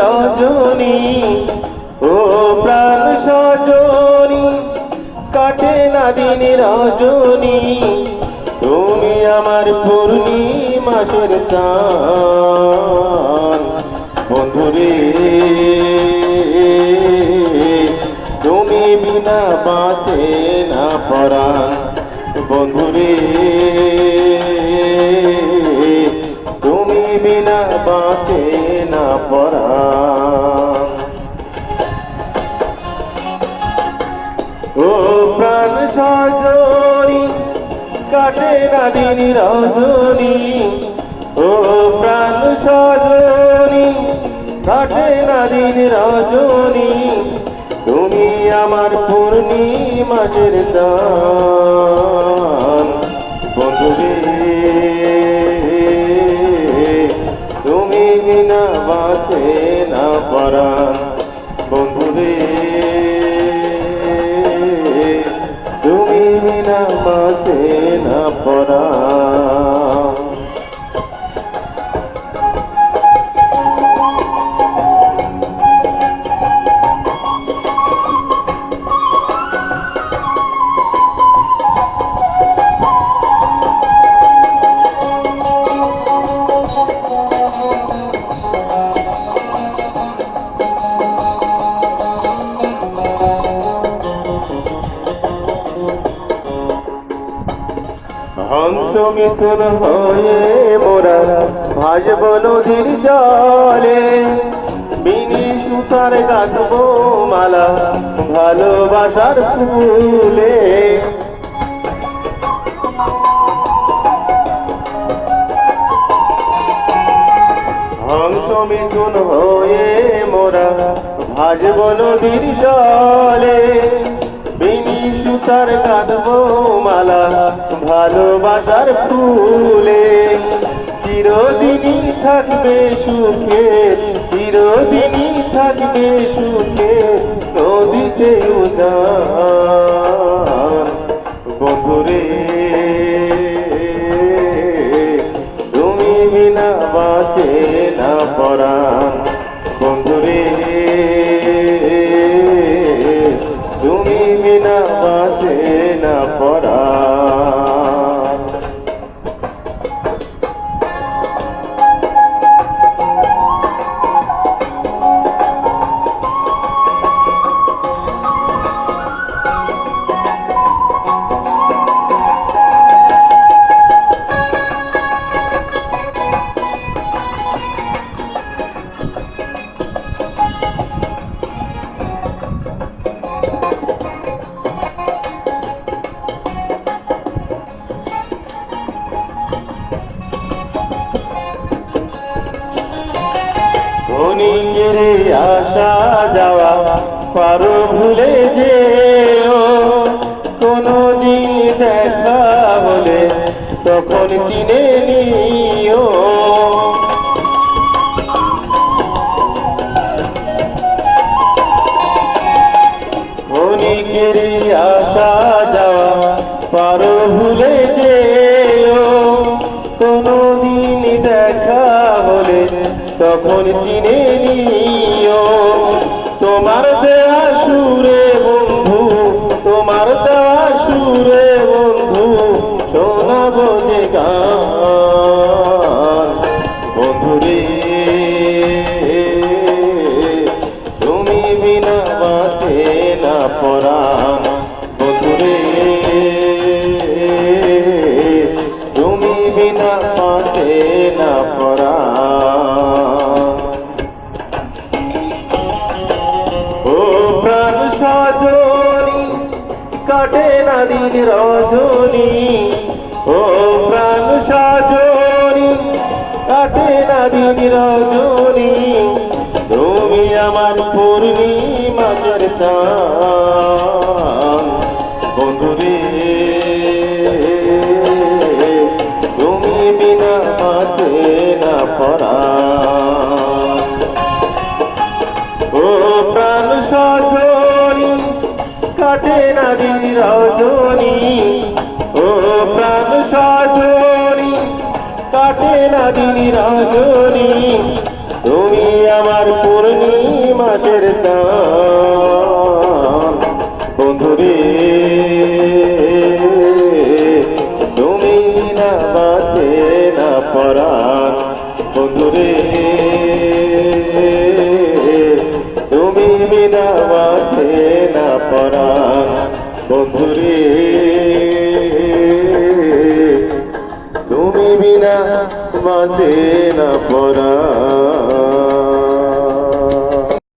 রজনী, ও প্রাণ সজনী, কাটে না দিন রজনী, তুমি আমার পূর্ণিমাসের চাঁদ। বন্ধুরে তুমি বিনা বাঁচে না পরাণ, বন্ধুরে তুমি বিনা বাঁচে না পরাণ। ও প্রাণ সজনী, কাটে না দিন রজনী, ও প্রাণ সজনী, কাটে না দিন রজনী, তুমি আমার পূর্ণিমাসের চাঁদ। বন্ধুরে তুমি বিনা বাঁচে না পরাণ, বন্ধুরে তুমি বিনা বাঁচে না পরাণ। হংস মিথুন হয়ে মোরা ভাসব নদীর জলে, বিনি সুতার গাঁথব মালা ভালোবাসার ফুলে। হংস মিথুন হয়ে মোরা ভাসব নদীর জলে, বিনি সুতার গাঁথব মালা ভালোবাসার ফুলে। চিরদিনই থাকবে সুখে, চিরদিনই থাকবে সুখে নদীতে উজান। বন্ধুরে তুমি বিনা বাঁচে না পরাণ, বন্ধুরে তুমি বিনা বাঁচে না পরাণ। ক্ষণিকের আসা যাওয়া পারো ভুলে যেও, কোনদিন দেখা হলে তখন চিনে নিও। ক্ষণিকের আসা যাওয়া পারো ভুলে যেও, কোনদিন দেখা হলে তখন চিনে নিও। তোমার দেওয়া সুরে বন্ধু, তোমার দেওয়া সুরে বন্ধু শোনাবো যে গান। বন্ধুরে তুমি বিনা বাঁচে না পরাণ, বন্ধুরে তুমি বিনা বাঁচে না পরাণ। ও প্রাণ সজনী, কাটে না দিন রজনী, ও প্রাণ সজনী, কাটে না দিন রজনী, তুমি আমার পূর্ণিমাসের চাঁদ। বন্ধুরে তুমি বিনা বাঁচে না পরাণ। ও প্রাণ সজনী, কাটে না দিন রজনী, ও প্রাণ সজনী, কাটে না দিন রজনী, তুমি আমার পূর্ণ চান বন্ধুরে তুমি বিনা বাঁচে না পরাণ বন্ধুরে তুমি বিনা বাঁচে না পরাণ বন্ধুরে তুমি বিনা বাঁচে না পরাণ